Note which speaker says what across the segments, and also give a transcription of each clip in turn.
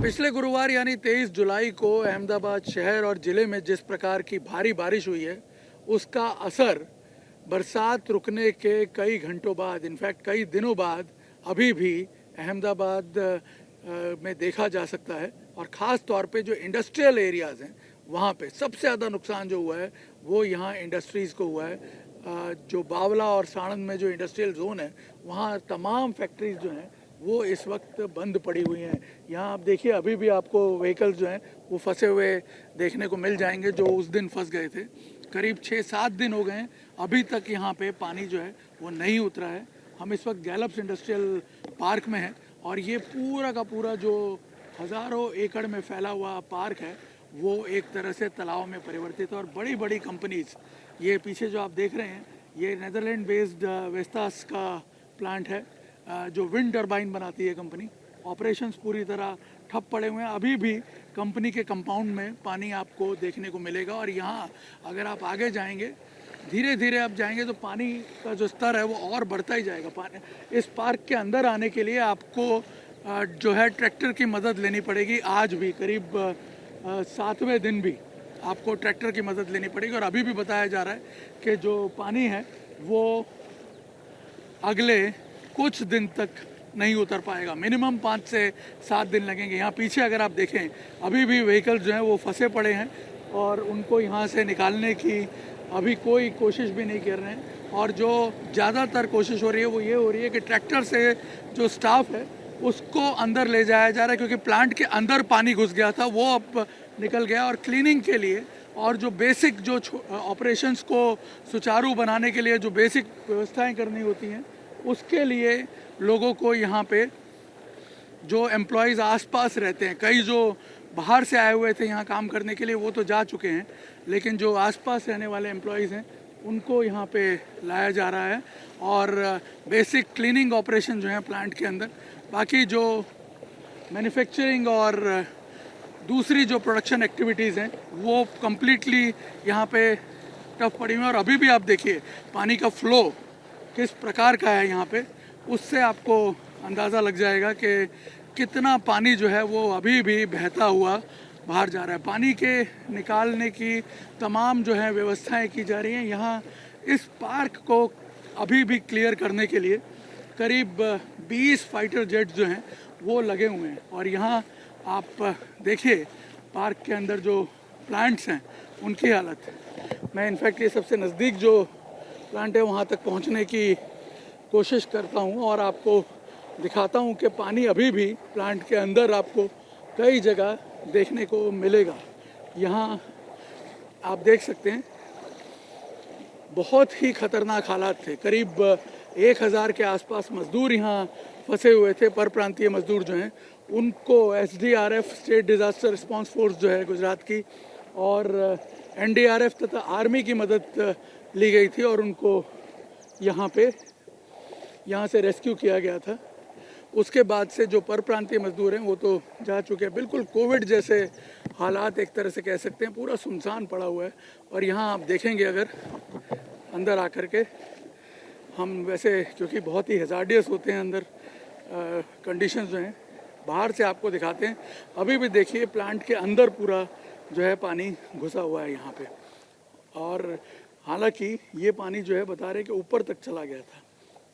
Speaker 1: पिछले गुरुवार यानी 23 जुलाई को अहमदाबाद शहर और ज़िले में जिस प्रकार की भारी बारिश हुई है, उसका असर बरसात रुकने के कई घंटों बाद, इनफैक्ट कई दिनों बाद अभी भी अहमदाबाद में देखा जा सकता है। और ख़ास तौर पे जो इंडस्ट्रियल एरियाज़ हैं वहाँ पे सबसे ज़्यादा नुकसान जो हुआ है वो यहाँ इंडस्ट्रीज़ को हुआ है। जो बावला और साणंद में जो इंडस्ट्रियल जोन है वहाँ तमाम फैक्ट्रीज जो हैं वो इस वक्त बंद पड़ी हुई हैं। यहाँ आप देखिए अभी भी आपको व्हीकल्स जो हैं वो फंसे हुए देखने को मिल जाएंगे जो उस दिन फंस गए थे। करीब 6-7 दिन हो गए हैं, अभी तक यहाँ पे पानी जो है वो नहीं उतरा है। हम इस वक्त गैलप्स इंडस्ट्रियल पार्क में हैं और ये पूरा का पूरा जो हज़ारों एकड़ में फैला हुआ पार्क है वो एक तरह से तालाब में परिवर्तित है। और बड़ी बड़ी कंपनीज़, ये पीछे जो आप देख रहे हैं ये नेदरलैंड बेस्ड वेस्टास का प्लांट है जो विंड टर्बाइन बनाती है कंपनी। ऑपरेशंस पूरी तरह ठप पड़े हुए हैं। अभी भी कंपनी के कंपाउंड में पानी आपको देखने को मिलेगा और यहाँ अगर आप आगे जाएंगे, धीरे धीरे आप जाएंगे तो पानी का जो स्तर है वो और बढ़ता ही जाएगा। पानी इस पार्क के अंदर आने के लिए आपको जो है ट्रैक्टर की मदद लेनी पड़ेगी। आज भी करीब 7वें दिन भी आपको ट्रैक्टर की मदद लेनी पड़ेगी। और अभी भी बताया जा रहा है कि जो पानी है वो अगले कुछ दिन तक नहीं उतर पाएगा, मिनिमम 5 से 7 दिन लगेंगे। यहाँ पीछे अगर आप देखें अभी भी व्हीकल्स जो हैं वो फंसे पड़े हैं और उनको यहाँ से निकालने की अभी कोई कोशिश भी नहीं कर रहे हैं। और जो ज़्यादातर कोशिश हो रही है वो ये हो रही है कि ट्रैक्टर से जो स्टाफ है उसको अंदर ले जाया जा रहा है, क्योंकि प्लांट के अंदर पानी घुस गया था, वो अब निकल गया। और क्लीनिंग के लिए और जो बेसिक जो ऑपरेशंस को सुचारू बनाने के लिए जो बेसिक व्यवस्थाएं करनी होती हैं उसके लिए लोगों को यहाँ पे जो एम्प्लॉयज़ आसपास रहते हैं, कई जो बाहर से आए हुए थे यहाँ काम करने के लिए वो तो जा चुके हैं, लेकिन जो आसपास रहने वाले एम्प्लॉयज़ हैं उनको यहाँ पे लाया जा रहा है और बेसिक क्लीनिंग ऑपरेशन जो है प्लांट के अंदर। बाकी जो मैन्युफैक्चरिंग और दूसरी जो प्रोडक्शन एक्टिविटीज़ हैं वो कम्प्लीटली यहाँ पे टफ पड़ी हुई हैं। और अभी भी आप देखिए पानी का फ़्लो किस प्रकार का है यहाँ पे, उससे आपको अंदाज़ा लग जाएगा कि कितना पानी जो है वो अभी भी बहता हुआ बाहर जा रहा है। पानी के निकालने की तमाम जो है व्यवस्थाएं की जा रही हैं। यहाँ इस पार्क को अभी भी क्लियर करने के लिए करीब 20 फाइटर जेट जो हैं वो लगे हुए हैं। और यहाँ आप देखिए पार्क के अंदर जो प्लांट्स हैं उनकी हालत, मैं इनफैक्ट ये सबसे नज़दीक जो प्लांट है वहाँ तक पहुँचने की कोशिश करता हूँ और आपको दिखाता हूँ कि पानी अभी भी प्लांट के अंदर आपको कई जगह देखने को मिलेगा। यहाँ आप देख सकते हैं बहुत ही ख़तरनाक हालात थे। करीब 1000 के आसपास मज़दूर यहाँ फंसे हुए थे। पर प्रांतीय मज़दूर जो हैं उनको SDRF state disaster response force जो है गुजरात की और NDRF तथा आर्मी की मदद ली गई थी और उनको यहाँ से रेस्क्यू किया गया था। उसके बाद से जो परप्रांतीय मजदूर हैं वो तो जा चुके हैं। बिल्कुल कोविड जैसे हालात एक तरह से कह सकते हैं, पूरा सुनसान पड़ा हुआ है। और यहाँ आप देखेंगे अगर अंदर आकर के, हम वैसे क्योंकि बहुत ही हैज़ार्डियस होते हैं अंदर कंडीशंस जो हैं, बाहर से आपको दिखाते हैं। अभी भी देखिए प्लांट के अंदर पूरा जो है पानी घुसा हुआ है यहाँ पे। और हालांकि ये पानी जो है बता रहे कि ऊपर तक चला गया था।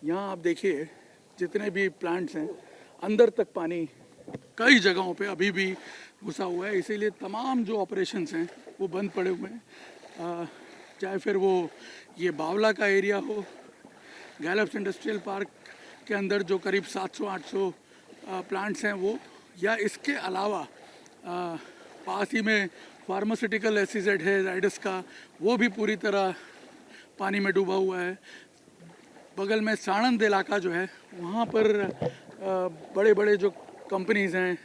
Speaker 1: यहाँ आप देखिए जितने भी प्लांट्स हैं अंदर तक पानी कई जगहों पे अभी भी घुसा हुआ है, इसीलिए तमाम जो ऑपरेशंस हैं वो बंद पड़े हुए हैं। चाहे फिर वो ये बावला का एरिया हो, गैलप्स इंडस्ट्रियल पार्क के अंदर जो करीब 700-800 प्लांट्स हैं वो, या इसके अलावा पास ही में फार्मास्यूटिकल SEZ है जाइडस का, वो भी पूरी तरह पानी में डूबा हुआ है। बगल में साणंद इलाका जो है वहाँ पर बड़े बड़े जो कंपनीज़ हैं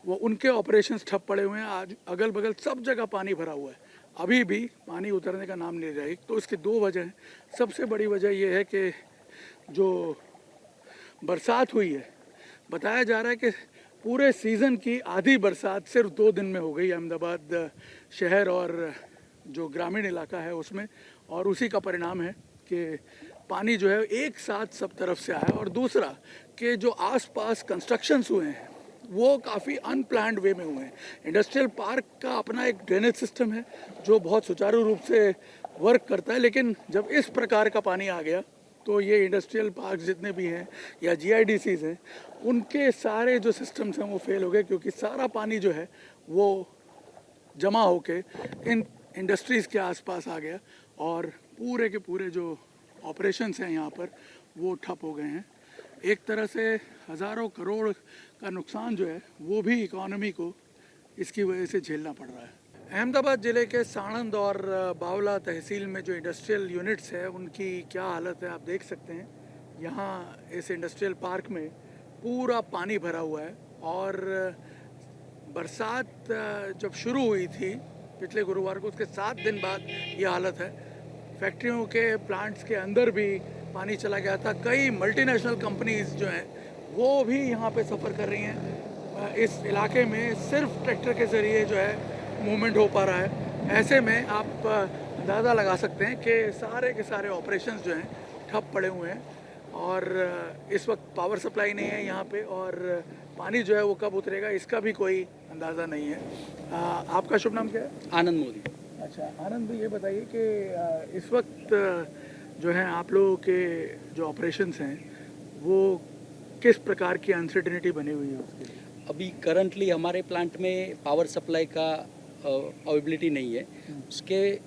Speaker 1: वो उनके ऑपरेशंस ठप पड़े हुए हैं। आज अगल बगल सब जगह पानी भरा हुआ है, अभी भी पानी उतरने का नाम नहीं ले रहा है। तो इसकी 2 वजह हैं। सबसे बड़ी वजह ये है कि जो बरसात हुई है, बताया जा रहा है कि पूरे सीज़न की आधी बरसात सिर्फ 2 दिन में हो गई अहमदाबाद शहर और जो ग्रामीण इलाका है उसमें। और उसी का परिणाम है कि पानी जो है एक साथ सब तरफ से आया। और दूसरा कि जो आसपास कंस्ट्रक्शंस हुए हैं वो काफ़ी अनप्लान्ड वे में हुए हैं। इंडस्ट्रियल पार्क का अपना एक ड्रेनेज सिस्टम है जो बहुत सुचारू रूप से वर्क करता है, लेकिन जब इस प्रकार का पानी आ गया तो ये इंडस्ट्रियल पार्क जितने भी हैं या GIDCs हैं, उनके सारे जो सिस्टम्स हैं वो फेल हो गए, क्योंकि सारा पानी जो है वो जमा होके इन इंडस्ट्रीज़ के आसपास आ गया और पूरे के पूरे जो ऑपरेशंस हैं यहाँ पर वो ठप हो गए हैं। एक तरह से हज़ारों करोड़ का नुकसान जो है वो भी इकोनॉमी को इसकी वजह से झेलना पड़ रहा है। अहमदाबाद ज़िले के साणंद और बावला तहसील में जो इंडस्ट्रियल यूनिट्स है उनकी क्या हालत है आप देख सकते हैं। यहाँ इस इंडस्ट्रियल पार्क में पूरा पानी भरा हुआ है और बरसात जब शुरू हुई थी पिछले गुरुवार को, उसके 7 दिन बाद ये हालत है। फैक्ट्रियों के प्लांट्स के अंदर भी पानी चला गया था। कई मल्टीनेशनल कंपनीज जो हैं वो भी यहाँ पे सफ़र कर रही हैं। इस इलाके में सिर्फ ट्रैक्टर के ज़रिए जो है मूवमेंट हो पा रहा है। ऐसे में आप अंदाज़ा लगा सकते हैं कि सारे के सारे ऑपरेशंस जो हैं ठप पड़े हुए हैं और इस वक्त पावर सप्लाई नहीं है यहाँ पे और पानी जो है वो कब उतरेगा इसका भी कोई अंदाज़ा नहीं है। आपका शुभ नाम क्या है?
Speaker 2: आनंद मोदी।
Speaker 1: अच्छा आनंद, ये बताइए कि इस वक्त जो है आप लोगों के जो ऑपरेशंस हैं वो किस प्रकार की अनसर्टेनिटी बनी हुई है उसके लिए?
Speaker 2: अभी करंटली हमारे प्लांट में पावर सप्लाई का अवेबिलिटी नहीं है।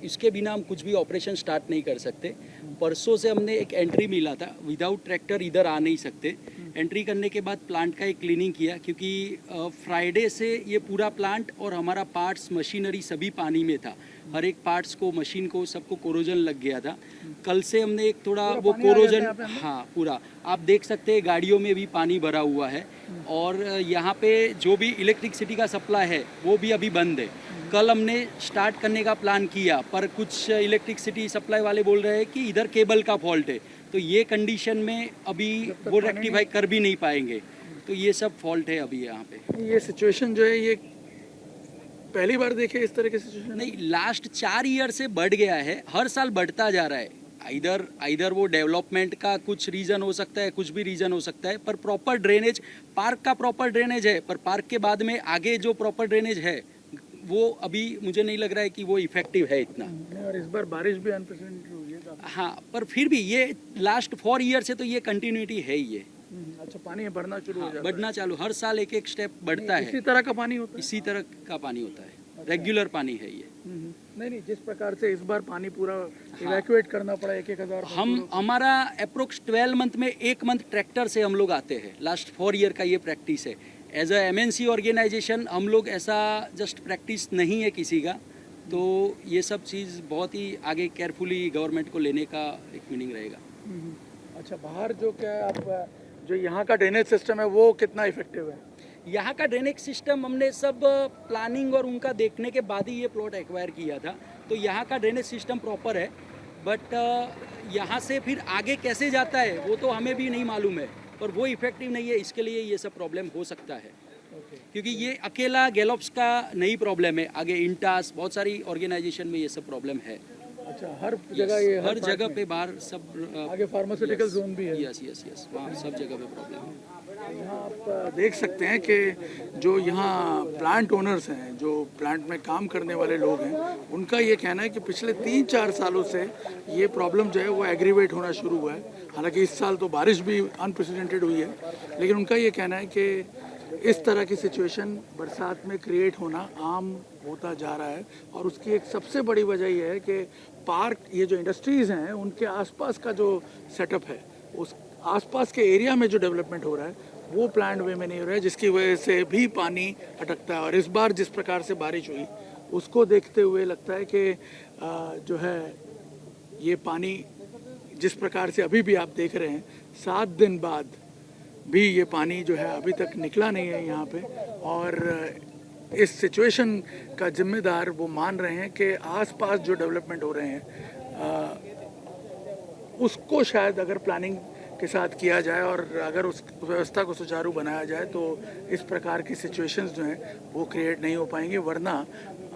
Speaker 2: इसके बिना हम कुछ भी ऑपरेशन स्टार्ट नहीं कर सकते। परसों से हमने एक एंट्री मिला था, विदाउट ट्रैक्टर इधर आ नहीं सकते। एंट्री करने के बाद प्लांट का एक क्लीनिंग किया, क्योंकि फ्राइडे से ये पूरा प्लांट और हमारा पार्ट्स मशीनरी सभी पानी में था। हर एक पार्ट्स को, मशीन को, सबको कोरोजन लग गया था। कल से हमने एक थोड़ा वो कोरोजन, हाँ पूरा आप देख सकते हैं गाड़ियों में भी पानी भरा हुआ है और यहाँ पे जो भी इलेक्ट्रिसिटी का सप्लाई है वो भी अभी बंद है। कल हमने स्टार्ट करने का प्लान किया पर कुछ इलेक्ट्रिसिटी सप्लाई वाले बोल रहे हैं कि इधर केबल का फॉल्ट है, तो ये कंडीशन में अभी वो रेक्टिफाई कर भी नहीं पाएंगे। तो ये सब फॉल्ट है अभी यहाँ पे।
Speaker 1: ये सिचुएशन जो है ये पहली बार देखे इस तरह की सिचुएशन?
Speaker 2: नहीं, लास्ट 4 ईयर से बढ़ गया है, हर साल बढ़ता जा रहा है। इधर वो डेवलपमेंट का कुछ रीज़न हो सकता है, कुछ भी रीज़न हो सकता है, पर प्रॉपर ड्रेनेज, पार्क का प्रॉपर ड्रेनेज है, पर पार्क के बाद में आगे जो प्रॉपर ड्रेनेज है वो अभी मुझे नहीं लग रहा है कि वो इफेक्टिव है इतना।
Speaker 1: और इस बार बारिश भी अनप्रेसिडेंटेड हुई है।
Speaker 2: हाँ, पर फिर भी ये लास्ट 4 ईयर से तो ये कंटिन्यूटी है ही है।
Speaker 1: अच्छा, पानी बढ़ना शुरू हो जाता है?
Speaker 2: बढ़ना चालू, हर साल एक एक स्टेप बढ़ता है।
Speaker 1: इसी तरह का पानी होता है?
Speaker 2: इसी तरह का पानी होता है। रेगुलर पानी है ये।
Speaker 1: नहीं, जिस प्रकार से इस बार पानी पूरा इवैक्यूएट करना पड़ा 1,000।
Speaker 2: हमारा अप्रोक्स 12 मंथ में 1 मंथ ट्रैक्टर से हम लोग आते हैं। लास्ट 4 ईयर का ये प्रैक्टिस है। एज अ MNC ऑर्गेनाइजेशन हम लोग ऐसा जस्ट प्रैक्टिस नहीं है किसी का, तो ये सब चीज़ बहुत ही आगे केयरफुली गवर्नमेंट को लेने का एक मीनिंग रहेगा।
Speaker 1: अच्छा, बाहर जो क्या है आप जो यहाँ का ड्रेनेज सिस्टम है वो कितना इफेक्टिव है?
Speaker 2: यहाँ का ड्रेनेज सिस्टम हमने सब प्लानिंग और उनका देखने के बाद ही ये प्लॉट एक्वायर किया था, तो यहाँ का ड्रेनेज सिस्टम प्रॉपर है। बट यहाँ से फिर आगे कैसे जाता है वो तो हमें भी नहीं मालूम है, पर वो इफेक्टिव नहीं है, इसके लिए ये सब प्रॉब्लम हो सकता है। क्योंकि ये अकेला गैलोप्स का नहीं प्रॉब्लम है, आगे इंटास बहुत सारी ऑर्गेनाइजेशन में ये सब प्रॉब्लम है।
Speaker 1: अच्छा, हर जगह ये
Speaker 2: हर जगह पे बाहर सब
Speaker 1: आगे फार्मास्यूटिकल जोन भी है।
Speaker 2: यस वहाँ सब जगह पे प्रॉब्लम है।
Speaker 1: यहाँ आप देख सकते हैं कि जो यहाँ प्लांट ओनर्स हैं, जो प्लांट में काम करने वाले लोग हैं, उनका ये कहना है कि पिछले 3-4 सालों से ये प्रॉब्लम जो है वो एग्रीवेट होना शुरू हुआ है। हालांकि इस साल तो बारिश भी अनप्रेसिडेंटेड हुई है, लेकिन उनका ये कहना है कि इस तरह की सिचुएशन बरसात में क्रिएट होना आम होता जा रहा है। और उसकी एक सबसे बड़ी वजह यह है कि पार्क, ये जो इंडस्ट्रीज़ हैं उनके आसपास का जो सेटअप है, उस आसपास के एरिया में जो डेवलपमेंट हो रहा है वो प्लान्ड वे में नहीं हो रहा है, जिसकी वजह से भी पानी अटकता है। और इस बार जिस प्रकार से बारिश हुई उसको देखते हुए लगता है कि जो है ये पानी जिस प्रकार से अभी भी आप देख रहे हैं, 7 दिन बाद भी ये पानी जो है अभी तक निकला नहीं है यहाँ पे। और इस सिचुएशन का जिम्मेदार वो मान रहे हैं कि आसपास जो डेवलपमेंट हो रहे हैं उसको शायद अगर प्लानिंग के साथ किया जाए और अगर उस व्यवस्था को सुचारू बनाया जाए तो इस प्रकार की सिचुएशंस जो हैं वो क्रिएट नहीं हो पाएंगे। वरना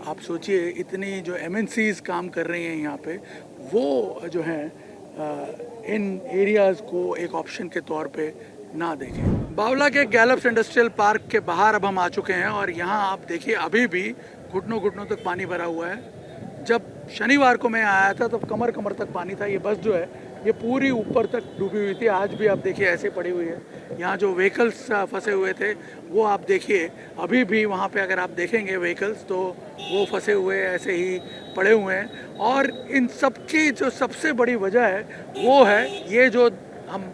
Speaker 1: आप सोचिए, इतनी जो MNCs काम कर रही हैं यहाँ पे, वो जो हैं इन एरियाज़ को एक ऑप्शन के तौर पे ना देखें। बावला के गैलप्स इंडस्ट्रियल पार्क के बाहर अब हम आ चुके हैं और यहाँ आप देखिए अभी भी घुटनों घुटनों तक पानी भरा हुआ है। जब शनिवार को मैं आया था तब कमर कमर तक पानी था। ये बस जो है ये पूरी ऊपर तक डूबी हुई थी। आज भी आप देखिए ऐसे पड़ी हुई है। यहाँ जो व्हीकल्स फंसे हुए थे वो आप देखिए अभी भी वहाँ पे अगर आप देखेंगे व्हीकल्स तो वो फंसे हुए ऐसे ही पड़े हुए हैं। और इन सब की जो सबसे बड़ी वजह है वो है ये जो हम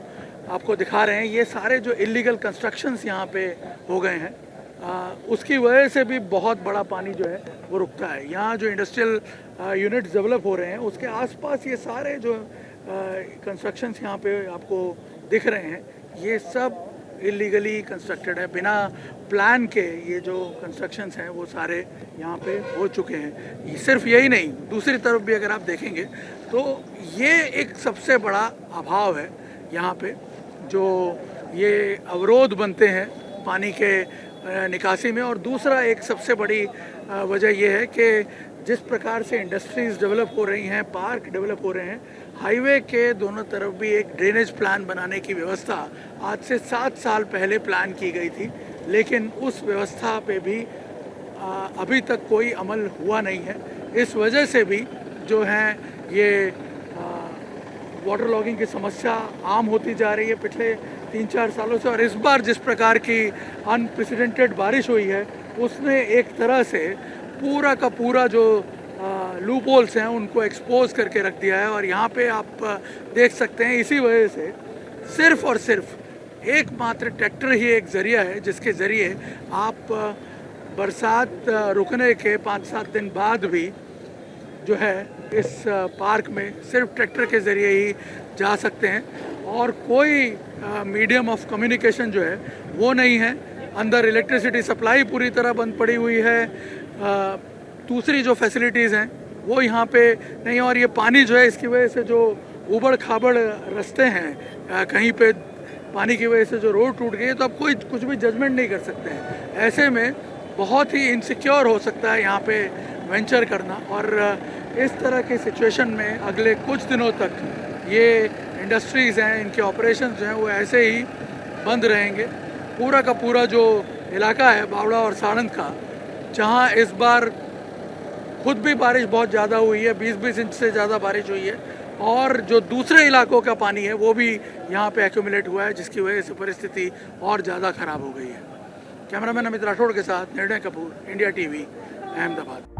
Speaker 1: आपको दिखा रहे हैं, ये सारे जो इलीगल कंस्ट्रक्शंस यहाँ पे हो गए हैं उसकी वजह से भी बहुत बड़ा पानी जो है वो रुकता है। यहाँ जो इंडस्ट्रियल यूनिट्स डेवलप हो रहे हैं उसके आसपास ये सारे जो कंस्ट्रक्शंस यहाँ पे आपको दिख रहे हैं ये सब इलीगली कंस्ट्रक्टेड है। बिना प्लान के ये जो कंस्ट्रक्शंस हैं वो सारे यहाँ पे हो चुके हैं। सिर्फ यही नहीं, दूसरी तरफ भी अगर आप देखेंगे तो ये एक सबसे बड़ा अभाव है यहाँ पे। जो ये अवरोध बनते हैं पानी के निकासी में। और दूसरा एक सबसे बड़ी वजह यह है कि जिस प्रकार से इंडस्ट्रीज़ डेवलप हो रही हैं, पार्क डेवलप हो रहे हैं, हाईवे के दोनों तरफ भी एक ड्रेनेज प्लान बनाने की व्यवस्था आज से 7 साल पहले प्लान की गई थी, लेकिन उस व्यवस्था पे भी अभी तक कोई अमल हुआ नहीं है। इस वजह से भी जो है ये वाटर लॉगिंग की समस्या आम होती जा रही है पिछले 3-4 सालों से। और इस बार जिस प्रकार की अनप्रेसिडेंटेड बारिश हुई है उसने एक तरह से पूरा का पूरा जो लूप होल्स हैं उनको एक्सपोज करके रख दिया है। और यहाँ पे आप देख सकते हैं इसी वजह से सिर्फ और सिर्फ एकमात्र ट्रैक्टर ही एक ज़रिया है जिसके ज़रिए आप बरसात रुकने के 5-7 दिन बाद भी जो है इस पार्क में सिर्फ ट्रैक्टर के ज़रिए ही जा सकते हैं। और कोई मीडियम ऑफ कम्युनिकेशन जो है वो नहीं है। अंदर इलेक्ट्रिसिटी सप्लाई पूरी तरह बंद पड़ी हुई है। दूसरी जो फैसिलिटीज़ हैं वो यहाँ पे नहीं। और ये पानी जो है इसकी वजह से जो उबड़ खाबड़ रास्ते हैं, कहीं पे पानी की वजह से जो रोड टूट गई है तो अब कोई कुछ भी जजमेंट नहीं कर सकते हैं। ऐसे में बहुत ही इनसिक्योर हो सकता है यहाँ पे वेंचर करना। और इस तरह की सिचुएशन में अगले कुछ दिनों तक ये इंडस्ट्रीज़ हैं, इनके ऑपरेशंस जो हैं वो ऐसे ही बंद रहेंगे। पूरा का पूरा जो इलाका है बावड़ा और सारंग का, जहाँ इस बार खुद भी बारिश बहुत ज़्यादा हुई है, 20-20 इंच से ज़्यादा बारिश हुई है, और जो दूसरे इलाकों का पानी है वो भी यहाँ पे एक्यूमुलेट हुआ है, जिसकी वजह से परिस्थिति और ज़्यादा ख़राब हो गई है। कैमरामैन अमित राठौड़ के साथ निर्णय कपूर, इंडिया टीवी, अहमदाबाद।